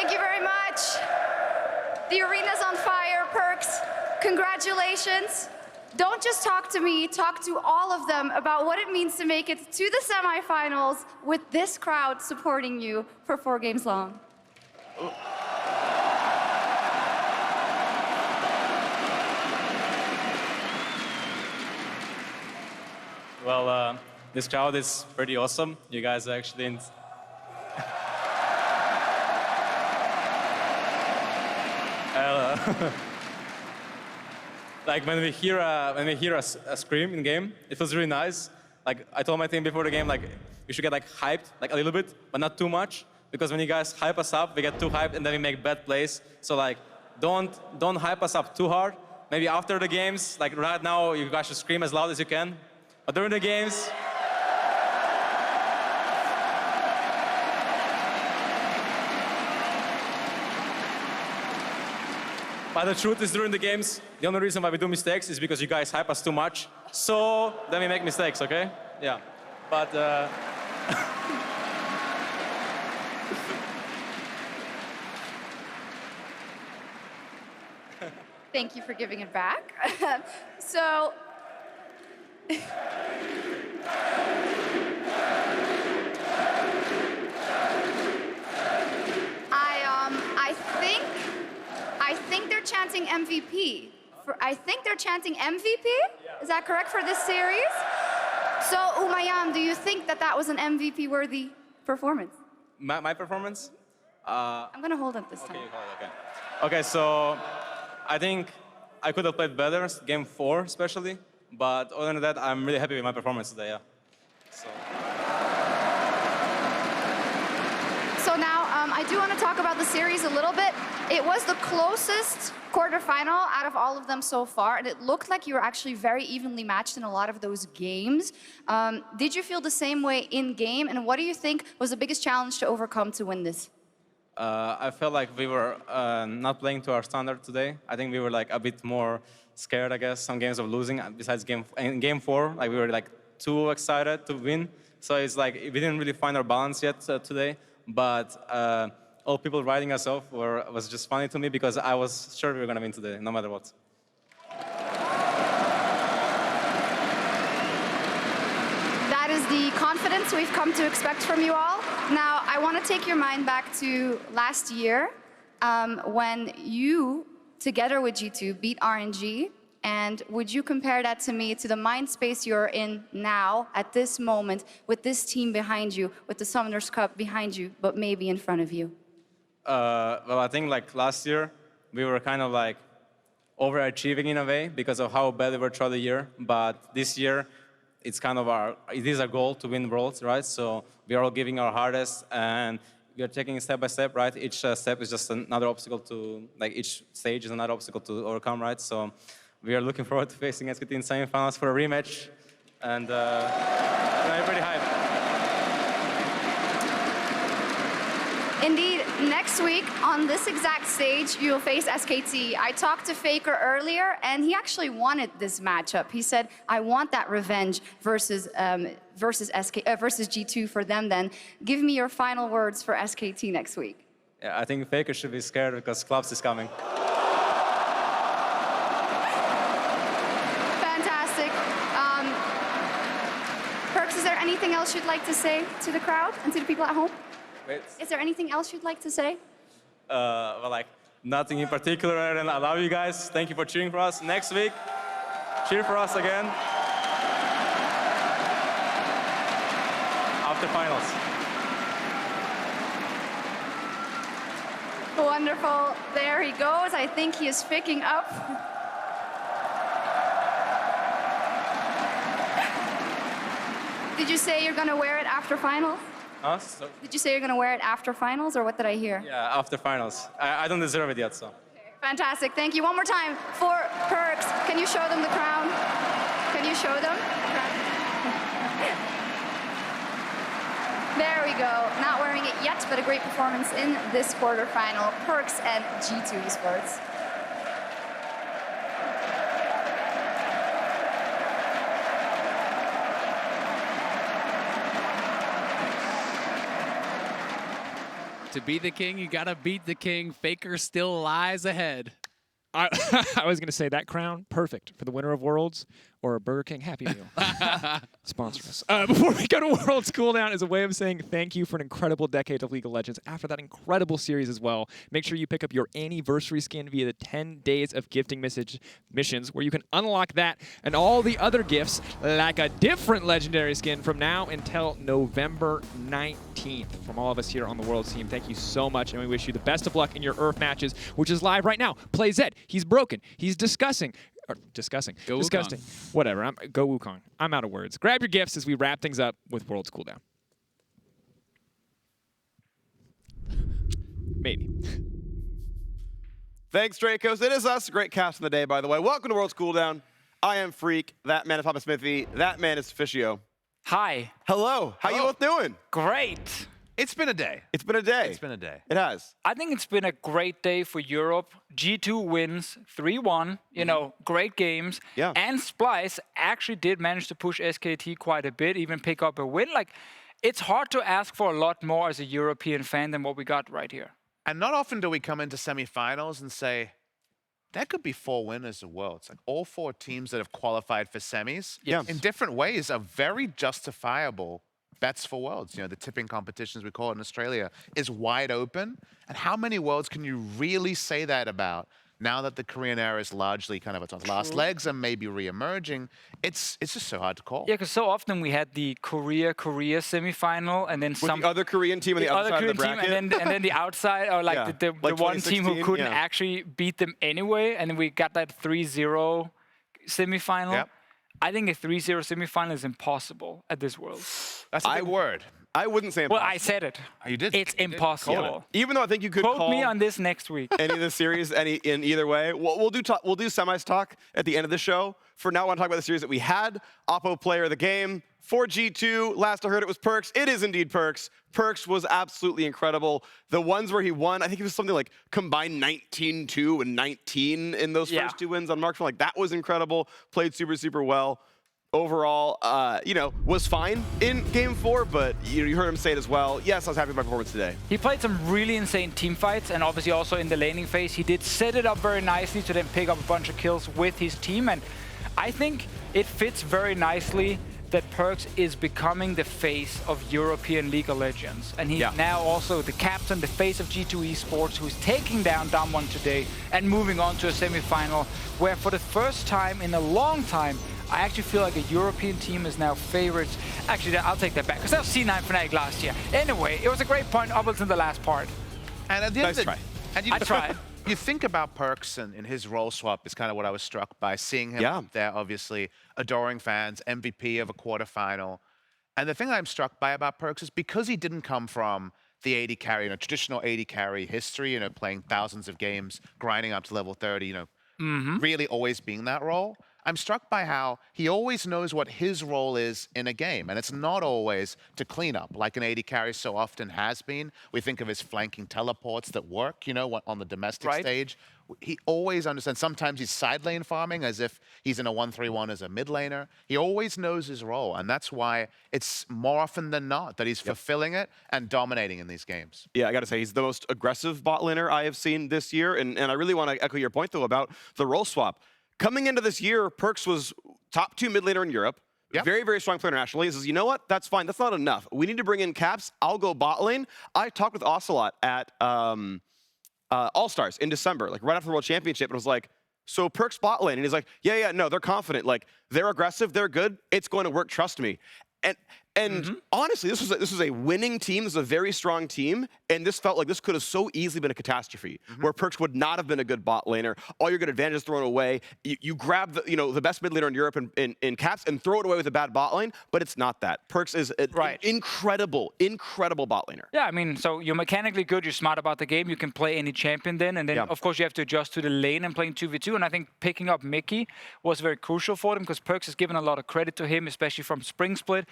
Thank you very much. The arena's on fire, Perks. Congratulations. Don't just talk to me, talk to all of them about what it means to make it to the semifinals with this crowd supporting you for 4 games long. Well, this crowd is pretty awesome. You guys are actually like when we hear a scream in game, it feels really nice. Like I told my team before the game, like we should get like hyped like a little bit, but not too much, because when you guys hype us up, we get too hyped and then we make bad plays. So like don't hype us up too hard. Maybe after the games, like right now, you guys should scream as loud as you can. But during the games, but the truth is, during the games, the only reason why we do mistakes is because you guys hype us too much. So then we make mistakes, okay? Yeah. But Thank you for giving it back. So, I think they're chanting MVP. I think they're chanting MVP? Is that correct for this series? So, Umayam, do you think that that was an MVP-worthy performance? my performance? I'm gonna hold it this time. Okay, you hold it, okay. Okay, so I think I could have played better, game 4 especially. But other than that, I'm really happy with my performance today, yeah. So now, I do want to talk about the series a little bit. It was the closest quarterfinal out of all of them so far, and it looked like you were actually very evenly matched in a lot of those games. Did you feel the same way in game, and what do you think was the biggest challenge to overcome to win this? I felt like we were not playing to our standard today. I think we were like a bit more scared, I guess, some games of losing. Besides in game 4, like we were like too excited to win. So it's like we didn't really find our balance yet today. But all people writing us off was just funny to me, because I was sure we were going to win today, no matter what. That is the confidence we've come to expect from you all. Now, I want to take your mind back to last year when you, together with G2, beat RNG. And would you compare that to me, to the mind space you're in now, at this moment, with this team behind you, with the Summoners Cup behind you, but maybe in front of you? Well, I think like last year, we were kind of like overachieving in a way because of how bad we were throughout the year. But this year, it's kind of it is our goal to win Worlds, right? So we are all giving our hardest, and we are taking it step by step, right? Each step is just another obstacle to, like each stage is another obstacle to overcome, right? So we are looking forward to facing SKT in semifinals for a rematch, and I'm pretty hyped. Indeed, next week on this exact stage, you'll face SKT. I talked to Faker earlier, and he actually wanted this matchup. He said, I want that revenge versus G2 for them then. Give me your final words for SKT next week. Yeah, I think Faker should be scared because Clubs is coming. Fantastic. Perks, is there anything else you'd like to say to the crowd and to the people at home? Wait. Is there anything else you'd like to say? Well, like, nothing in particular, and I love you guys. Thank you for cheering for us. Next week, cheer for us again. After finals. Wonderful. There he goes. I think he is picking up. Did you say you're going to wear it after finals? Huh? So, Did you say you're going to wear it after finals, or what did I hear? yeah, after finals. I don't deserve it yet, so. Okay, fantastic. Thank you. One more time for Perks. Can you show them the crown? Can you show them? There we go. Not wearing it yet, but a great performance in this quarterfinal. Perks and G2 Esports. To be the king, you gotta beat the king. Faker still lies ahead. I was going to say that crown, perfect for the winner of Worlds or a Burger King Happy Meal. Sponsor us. Before we go to Worlds Cooldown, is a way of saying thank you for an incredible decade of League of Legends. After that incredible series as well, make sure you pick up your anniversary skin via the 10 days of gifting missions, where you can unlock that and all the other gifts, like a different legendary skin from now until November 19th. From all of us here on the Worlds team, thank you so much, and we wish you the best of luck in your Earth matches, which is live right now. Play Zed. He's broken. He's discussing. Go Disgusting. Wukong. Whatever. Go Wukong. I'm out of words. Grab your gifts as we wrap things up with Worlds Cooldown. Maybe. Thanks, Dracos. It is us. Great cast in the day, by the way. Welcome to Worlds Cooldown. I am Freak. That man is Papa Smithy. That man is Fischio. Hi. Hello. How you both doing? Great. It's been a day. It's been a day. It's been a day. It has. I think it's been a great day for Europe. G2 wins 3-1, you know, great games. Yeah. And Splice actually did manage to push SKT quite a bit, even pick up a win. Like, it's hard to ask for a lot more as a European fan than what we got right here. And not often do we come into semifinals and say, there could be 4 winners of Worlds. Like all 4 teams that have qualified for semis, Yeah. in different ways, are very justifiable bets for Worlds. You know, the tipping competitions, we call it in Australia, is wide open. And how many Worlds can you really say that about now that the Korean era is largely kind of its last legs and maybe re-emerging? It's just so hard to call. Yeah, because so often we had the Korea semifinal, and then With some the other Korean team on the other side Korean of the bracket. team, and then the outside, or like Yeah. the Like one team who 2016, couldn't yeah. actually beat them anyway, and then we got that 3-0 semifinal. Yep. I think a 3-0 semifinal is impossible at this World. That's a big word. I wouldn't say Well, impossible. I said it. Oh, you did. It's You did. impossible. Even though I think you could Quote call me on this next week. any of the series in either way. We'll do semis talk at the end of the show. For now, I want to talk about the series that we had. Oppo player of the game for G2. Last I heard it was Perks. It is indeed Perks. Perks was absolutely incredible. The ones where he won, I think it was something like combined 19-2 and 19 in those Yeah. first 2 wins on Marksman. Like that was incredible. Played super, super well. Overall, was fine in Game 4, but you heard him say it as well. Yes, I was happy with my performance today. He played some really insane team fights, and obviously also in the laning phase, he did set it up very nicely to then pick up a bunch of kills with his team. And I think it fits very nicely that Perks is becoming the face of European League of Legends. And he's now also the captain, the face of G2 esports, who's taking down Damwon today and moving on to a semifinal, where for the first time in a long time, I actually feel like a European team is now favorites. Actually, I'll take that back, because that was C9 Fnatic last year. Anyway, it was a great point up until the last part. And at the end Nice of the, try. and I tried. You think about Perks and his role swap is kind of what I was struck by, seeing him up there, obviously, adoring fans, MVP of a quarterfinal. And the thing I'm struck by about Perks is because he didn't come from the AD carry, traditional AD carry history, playing thousands of games, grinding up to level 30, really always being that role. I'm struck by how he always knows what his role is in a game, and it's not always to clean up, like an AD carry so often has been. We think of his flanking teleports that work, on the domestic stage. He always understands. Sometimes he's side lane farming as if he's in a 1-3-1 as a mid laner. He always knows his role, and that's why it's more often than not that he's fulfilling it and dominating in these games. Yeah, I got to say, he's the most aggressive bot laner I have seen this year, and I really want to echo your point, though, about the role swap. Coming into this year, Perks was top 2 mid laner in Europe. Yep. Very, very strong player internationally. He says, you know what? That's fine. That's not enough. We need to bring in caps. I'll go bot lane. I talked with Ocelot at All-Stars in December, like right after the World Championship, and was like, so Perks bot lane. And he's like, yeah, no, they're confident. Like, they're aggressive. They're good. It's going to work. Trust me. And honestly, this was a winning team. This is a very strong team, and this felt like this could have so easily been a catastrophe, where Perks would not have been a good bot laner. All your good advantages thrown away. You grab the best mid laner in Europe in caps and throw it away with a bad bot lane, but it's not that. Perks is an incredible bot laner. Yeah, I mean, so you're mechanically good, you're smart about the game, you can play any champion then, and then of course you have to adjust to the lane and playing 2v2, and I think picking up Mickey was very crucial for them, because Perks has given a lot of credit to him, especially from Spring Split.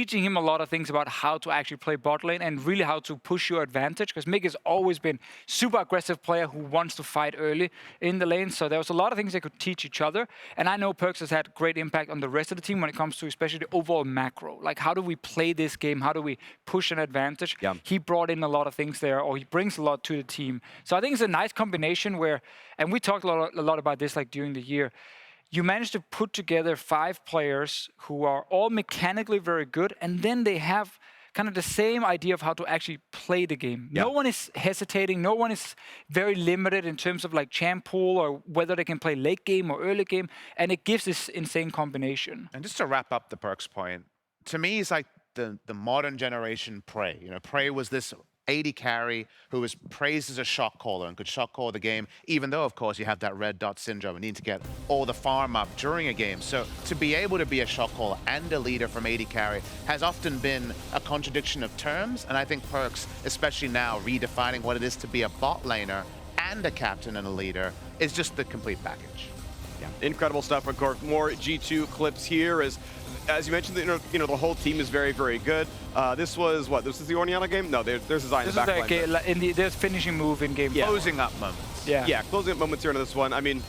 teaching him a lot of things about how to actually play bot lane and really how to push your advantage, because Mig has always been super aggressive player who wants to fight early in the lane. So there was a lot of things they could teach each other. And I know Perkz has had great impact on the rest of the team when it comes to especially the overall macro. Like, how do we play this game? How do we push an advantage? Yeah. He brought in a lot of things there, or he brings a lot to the team. So I think it's a nice combination where, and we talked a lot about this like during the year, you managed to put together 5 players who are all mechanically very good, and then they have kind of the same idea of how to actually play the game. Yeah. No one is hesitating. No one is very limited in terms of like champ pool or whether they can play late game or early game, and it gives this insane combination. And just to wrap up the Perkz point, to me, it's like the modern generation Prey. You know, Prey was this AD carry who was praised as a shot caller and could shot call the game, even though, of course, you have that red dot syndrome and need to get all the farm up during a game. So to be able to be a shot caller and a leader from AD carry has often been a contradiction of terms, and I think Perkz, especially now, redefining what it is to be a bot laner and a captain and a leader is just the complete package. Yeah, incredible stuff. Of course, more G2 clips here. As you mentioned, the whole team is very, very good. This was what? This is the Orniana game? No, there's a Zion This backline. is there's finishing move in game. Yeah. Closing up moments. Yeah. Closing up moments here into this one. I mean,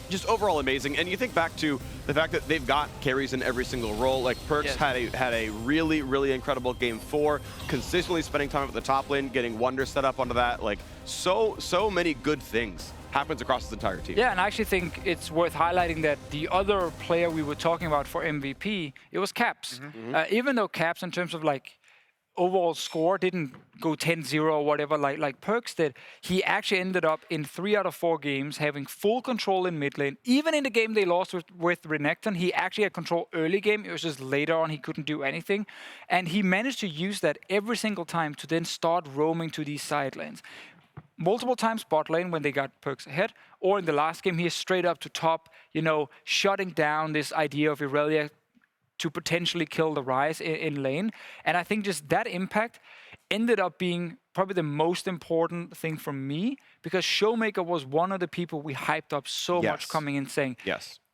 just overall amazing. And you think back to the fact that they've got carries in every single role. Like Perkz had a really, really incredible game 4, consistently spending time at the top lane, getting Wonder set up onto that. Like so many good things happens across his entire team. Yeah, and I actually think it's worth highlighting that the other player we were talking about for MVP, it was Caps. Even though Caps, in terms of like overall score, didn't go 10-0 or whatever like Perkz did, he actually ended up in 3 out of 4 games having full control in mid lane. Even in the game they lost with Renekton, he actually had control early game. It was just later on he couldn't do anything. And he managed to use that every single time to then start roaming to these side lanes. Multiple times bot lane when they got Perkz ahead, or in the last game, he is straight up to top, shutting down this idea of Irelia to potentially kill the Ryze in lane. And I think just that impact ended up being probably the most important thing for me, because Showmaker was one of the people we hyped up so much coming in saying,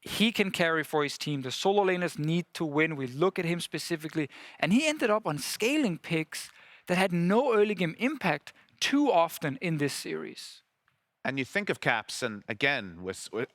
he can carry for his team. The solo laners need to win. We look at him specifically, and he ended up on scaling picks that had no early game impact too often in this series. And you think of Caps, and again,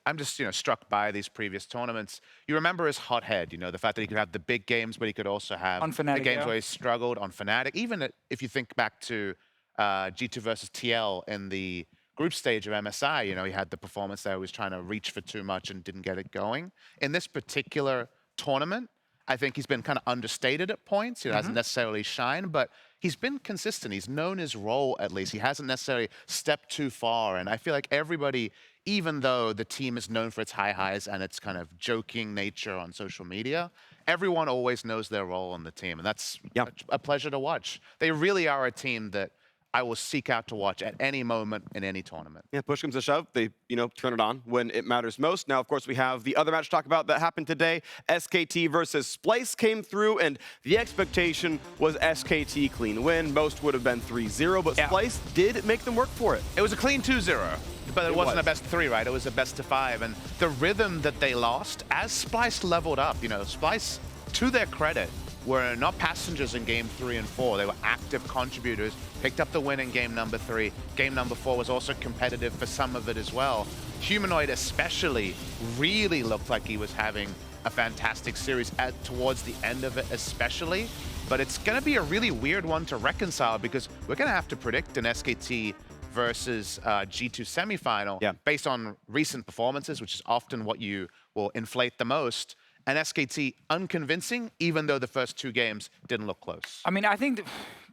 I'm just struck by these previous tournaments. You remember his hot head, the fact that he could have the big games, but he could also have on Fnatic, the games where he struggled on Fnatic. Even if you think back to G2 versus TL in the group stage of MSI, he had the performance there. He was trying to reach for too much and didn't get it going. In this particular tournament, I think he's been kind of understated at points. He hasn't necessarily shined, but he's been consistent. He's known his role, at least. He hasn't necessarily stepped too far. And I feel like everybody, even though the team is known for its high highs and its kind of joking nature on social media, everyone always knows their role on the team. And that's a pleasure to watch. They really are a team that I will seek out to watch at any moment in any tournament. Yeah, push comes to shove. They, turn it on when it matters most. Now, of course, we have the other match to talk about that happened today. SKT versus Splyce came through, and the expectation was SKT clean win. Most would have been 3-0, but Splyce did make them work for it. It was a clean 2-0. But it wasn't a best 3, right? It was a best of 5. And the rhythm that they lost, as Splyce leveled up, Splyce, to their credit, were not passengers in game 3 and 4. They were active contributors, picked up the win in game number 3. Game number 4 was also competitive for some of it as well. Humanoid especially really looked like he was having a fantastic series towards the end of it especially. But it's going to be a really weird one to reconcile, because we're going to have to predict an SKT versus G2 semifinal based on recent performances, which is often what you will inflate the most. And SKT unconvincing, even though the first 2 games didn't look close. I mean, I think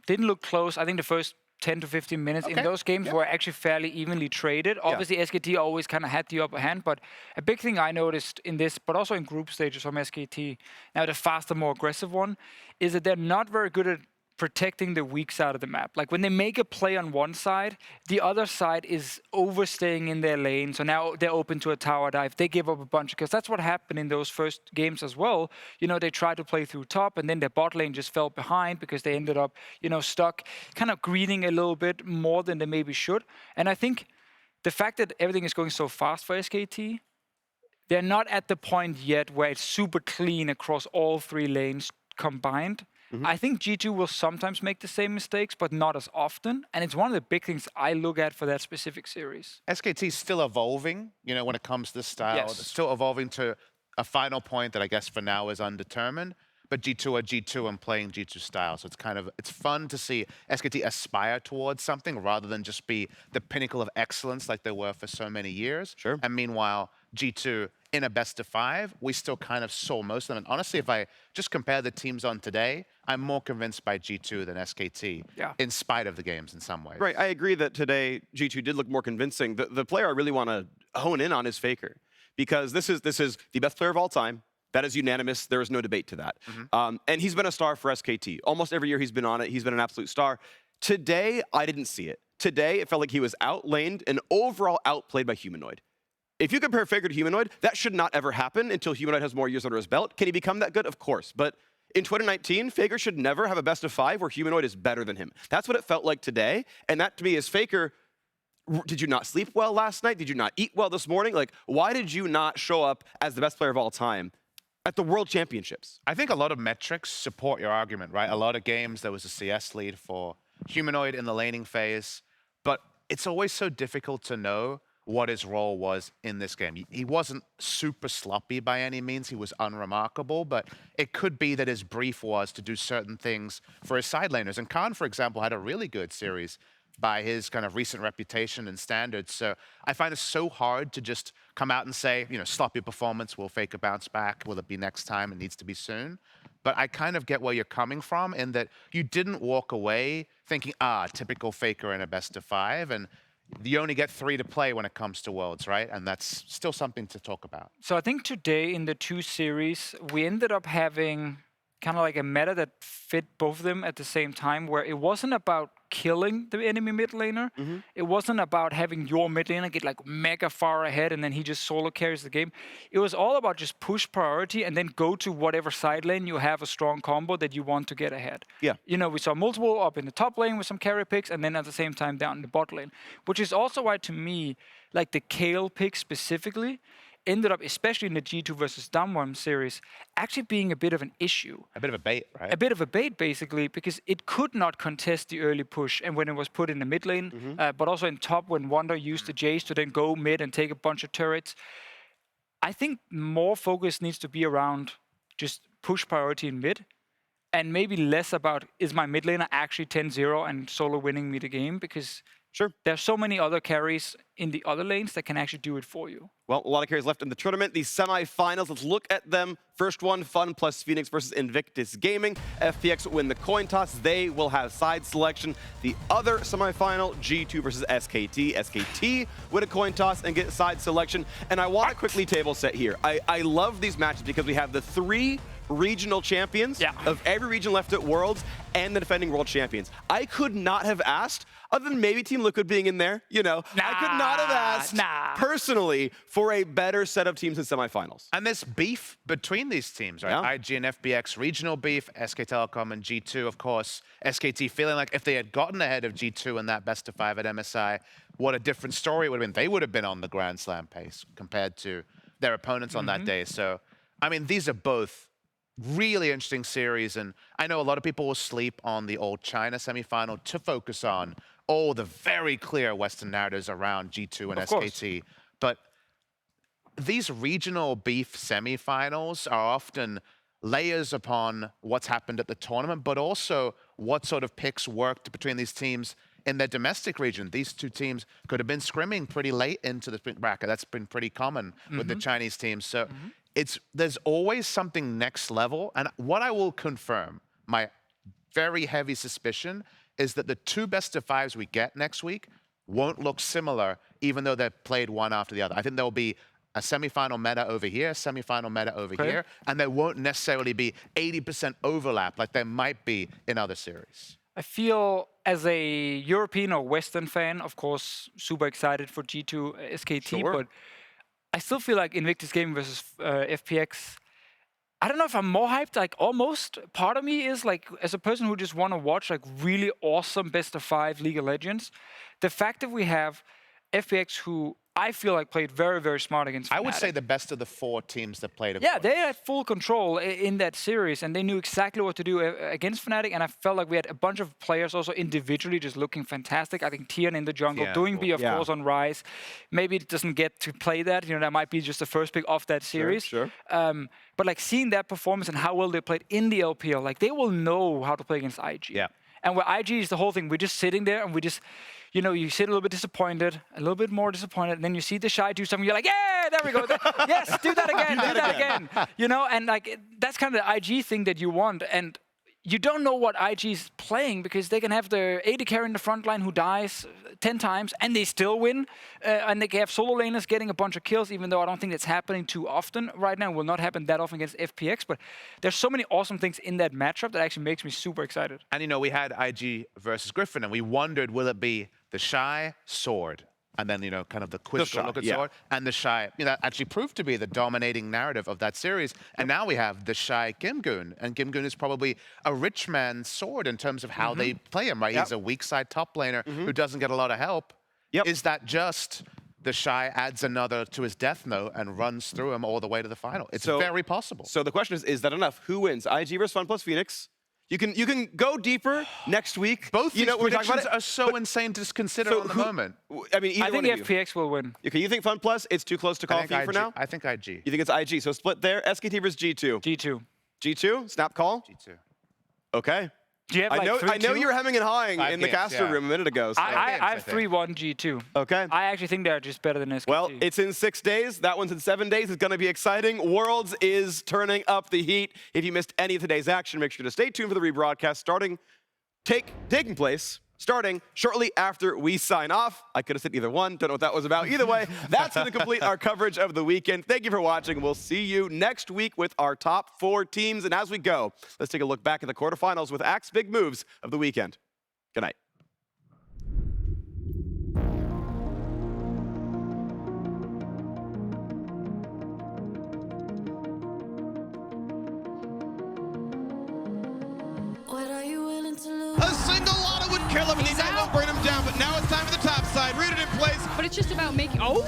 didn't look close. I think the first 10 to 15 minutes in those games were actually fairly evenly traded. Obviously, SKT always kind of had the upper hand, but a big thing I noticed in this, but also in group stages from SKT, now the faster, more aggressive one, is that they're not very good at protecting the weak side of the map. Like when they make a play on one side, the other side is overstaying in their lane. So now they're open to a tower dive. They give up a bunch, because that's what happened in those first games as well. They tried to play through top, and then their bot lane just fell behind because they ended up, stuck, kind of greeding a little bit more than they maybe should. And I think the fact that everything is going so fast for SKT, they're not at the point yet where it's super clean across all 3 lanes, combined, I think G2 will sometimes make the same mistakes, but not as often. And it's one of the big things I look at for that specific series. SKT is still evolving, when it comes to this style. Yes. It's still evolving to a final point that I guess for now is undetermined. But G2 are G2 and playing G2 style. So it's fun to see SKT aspire towards something rather than just be the pinnacle of excellence like they were for so many years. Sure. And meanwhile, G2 in a best of 5, we still kind of saw most of them. And honestly, if I just compare the teams on today, I'm more convinced by G2 than SKT, in spite of the games in some ways. Right, I agree that today G2 did look more convincing. The player I really want to hone in on is Faker, because this is the best player of all time. That is unanimous. There is no debate to that. And he's been a star for SKT. Almost every year he's been on it, he's been an absolute star. Today, I didn't see it. Today, it felt like he was outlaned and overall outplayed by Humanoid. If you compare Faker to Humanoid, that should not ever happen until Humanoid has more years under his belt. Can he become that good? Of course. But in 2019, Faker should never have a best of 5 where Humanoid is better than him. That's what it felt like today. And that to me is Faker. Did you not sleep well last night? Did you not eat well this morning? Like, why did you not show up as the best player of all time at the World Championships? I think a lot of metrics support your argument, right? A lot of games, there was a CS lead for Humanoid in the laning phase, but it's always so difficult to know what his role was in this game. He wasn't super sloppy by any means. He was unremarkable, but it could be that his brief was to do certain things for his side laners. And Khan, for example, had a really good series by his kind of recent reputation and standards. So I find it so hard to just come out and say, sloppy performance, will Faker bounce back? Will it be next time? It needs to be soon. But I kind of get where you're coming from in that you didn't walk away thinking, typical Faker in a best of 5. And you only get 3 to play when it comes to Worlds, right? And that's still something to talk about. So I think today in the 2 series, we ended up having kind of like a meta that fit both of them at the same time, where it wasn't about killing the enemy mid laner. It wasn't about having your mid laner get like mega far ahead and then he just solo carries the game. It was all about just push priority and then go to whatever side lane you have a strong combo that you want to get ahead. Yeah. We saw multiple up in the top lane with some carry picks and then at the same time down in the bot lane, which is also why to me, like the Kayle pick specifically, ended up, especially in the G2 versus Damwon series, actually being a bit of an issue. A bit of a bait, right? A bit of a bait, basically, because it could not contest the early push, and when it was put in the mid lane, but also in top when Wonder used the Jace to then go mid and take a bunch of turrets. I think more focus needs to be around just push priority in mid, and maybe less about, is my mid laner actually 10-0 and solo winning me the game? Because there's so many other carries in the other lanes that can actually do it for you. Well, a lot of carries left in the tournament. These semifinals, let's look at them. First one, Fun plus Phoenix versus Invictus Gaming. FPX win the coin toss. They will have side selection. The other semifinal, G2 versus SKT. SKT win a coin toss and get side selection. And I want to quickly table set here. I love these matches because we have the 3 regional champions of every region left at Worlds and the defending world champions. I could not have asked, other than maybe Team Liquid being in there, I could not have asked personally for a better set of teams in semifinals. And there's beef between these teams, right? IG and FBX, regional beef, SK Telecom and G2, of course. SKT feeling like if they had gotten ahead of G2 in that best of 5 at MSI, what a different story it would have been. They would have been on the Grand Slam pace compared to their opponents on that day. So, I mean, these are both really interesting series, and I know a lot of people will sleep on the old China semifinal to focus on all the very clear Western narratives around G2 and SKT. But these regional beef semifinals are often layers upon what's happened at the tournament, but also what sort of picks worked between these teams in their domestic region. These 2 teams could have been scrimming pretty late into the sprint bracket. That's been pretty common with the Chinese teams. So there's always something next level. And what I will confirm, my very heavy suspicion, is that the 2 best of 5s we get next week won't look similar, even though they're played one after the other. I think there'll be a semifinal meta over here, semifinal meta over here, and there won't necessarily be 80% overlap like there might be in other series. I feel, as a European or Western fan, of course, super excited for G2 SKT, but I still feel like Invictus Gaming versus FPX, I don't know if I'm more hyped, like almost. Part of me is like, as a person who just want to watch like really awesome best of 5 League of Legends, the fact that we have FPX who I feel like played very, very smart against Fnatic. I would say the best of the 4 teams that played. Yeah, they had full control in that series, and they knew exactly what to do against Fnatic, and I felt like we had a bunch of players also individually just looking fantastic. I think Tian in the jungle, doing B, of course, on Ryze. Maybe it doesn't get to play that. You know, that might be just the first pick of that series. Sure. But like seeing that performance and how well they played in the LPL, like they will know how to play against IG. Yeah. And where IG is the whole thing, we're just sitting there and we just, you know, you sit a little bit disappointed, a little bit more disappointed, and then you see the Shy do something, you're like, yeah, there we go. Yes, do that again, do that again. You know, and like that's kind of the IG thing that you want. And you don't know what IG is playing because they can have their AD carry in the front line who dies 10 times and they still win. And they can have solo laners getting a bunch of kills, even though I don't think that's happening too often right now. It will not happen that often against FPX. But there's so many awesome things in that matchup that actually makes me super excited. And, you know, we had IG versus Griffin, and we wondered, will it be the Shy Sword? And then, you know, kind of the Quizlet look at Sword. And the Shy, you know, that actually proved to be the dominating narrative of that series. And now we have the Shy Gimgoon. And Gimgoon is probably a rich man's Sword in terms of how they play him, right? He's a weak side top laner who doesn't get a lot of help. Is that just the Shy adds another to his death note and runs through him all the way to the final? It's very possible. So the question is that enough? Who wins? IG versus FunPlus Phoenix? You can go deeper next week. Both these predictions are so but insane to consider on the moment. I mean, I think FPX will win. Okay, you think FunPlus? It's too close to call for now? I think IG. You think it's IG? So split there. SKT versus G2. G2. G2? Snap call? G2. Okay. Do you have like I know you were hemming and hawing in the caster room a minute ago. So. I have 3-1 G2. Okay. I actually think they're just better than SKT. Well, it's in 6 days. That one's in 7 days. It's going to be exciting. Worlds is turning up the heat. If you missed any of today's action, make sure to stay tuned for the rebroadcast taking place starting shortly after we sign off. I could have said either one. Don't know what that was about. Either way, that's going to complete our coverage of the weekend. Thank you for watching. We'll see you next week with our top 4 teams. And as we go, let's take a look back at the quarterfinals with Axe big moves of the weekend. Good night. A single auto would kill him, and that won't bring him down, but now it's time for the top side. Rooted in place. But it's just about making... Oh!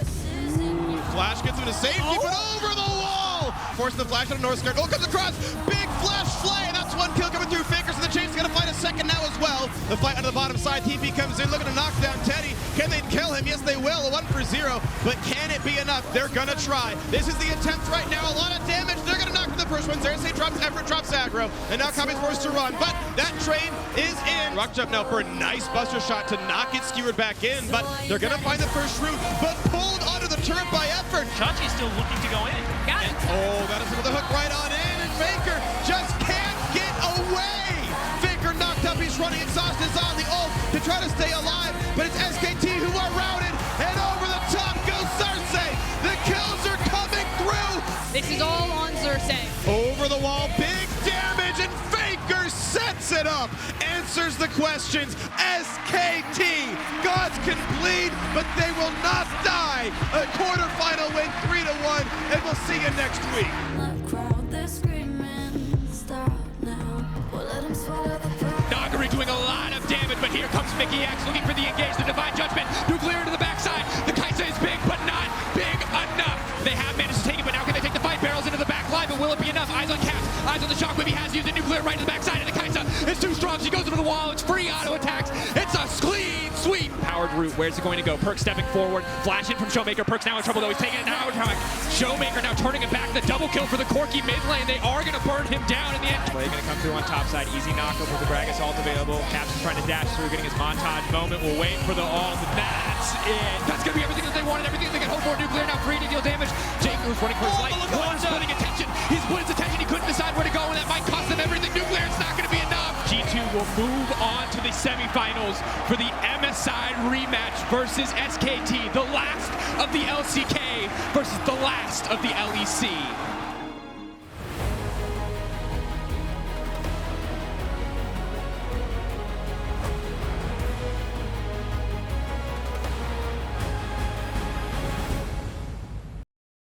Flash gets him to safety, but over the wall! Forcing the flash on the north skirt. Oh, comes across! Big flash flay, and that's 1 kill coming through. Fakers in the chase, gonna find a second now as well. The fight on the bottom side, TP comes in, looking to knock down Teddy. Can they kill him? Yes, they will. A 1 for 0, but can it be enough? They're gonna try. This is the attempt right now. A lot of damage. They're gonna knock for the first one. Xerace drops effort, drops aggro, and now Kami's forced to run, but that train is in. Rock jump now for a nice buster shot to not get skewered back in, but they're gonna find the first route, but pulled onto the turret by effort. Chachi's still looking to go in. Got it. Oh, that is with the hook right on in, and Faker just can't get away. Faker knocked up, he's running, exhaust is on the ult to try to stay alive, but it's SKT who are routed, and over the top goes Xerace. The kills are coming through. This is all on Xerace. Over the wall, big damage, and Faker sets it up. Answers the questions. SKT, gods can bleed, but they will not die. A quarterfinal win, 3-1, and we'll see you next week. Nagari doing a lot of damage, but here comes Mickey X looking for the engage, the Divine Judgment. Nuclear into the backside. The Kaisa is big, but not big enough. They have managed to take it, but now can they take the fight? Barrels into the back line, but will it be enough? Eyes on Caps, eyes on the Shockwave. He has used the Nuclear right to the backside, and the Kaisa is too strong. She goes into the wall. It's free auto attacks. It's a clean sweep. Powered route. Where's it going to go? Perk stepping forward. Flash in from Showmaker. Perk's now in trouble, though. He's taking it now. Showmaker now turning it back. The double kill for the Corki mid lane. They are going to burn him down in the end. Play going to come through on top side. Easy knockup with the Gragas ult available. Caps is trying to dash through, getting his montage moment. We'll wait for the ult. That's it. That's going to be everything that they wanted. Everything they can hope for. Nuclear now free to deal damage. Jake Goose running for his life. One's splitting attention. He's split his attention. He couldn't decide where to go, and that might cost them everything. Nuclear, it's not going to be enough. G2 will move on to the semifinals for the MSI rematch versus SKT, the last of the LCK versus the last of the LEC.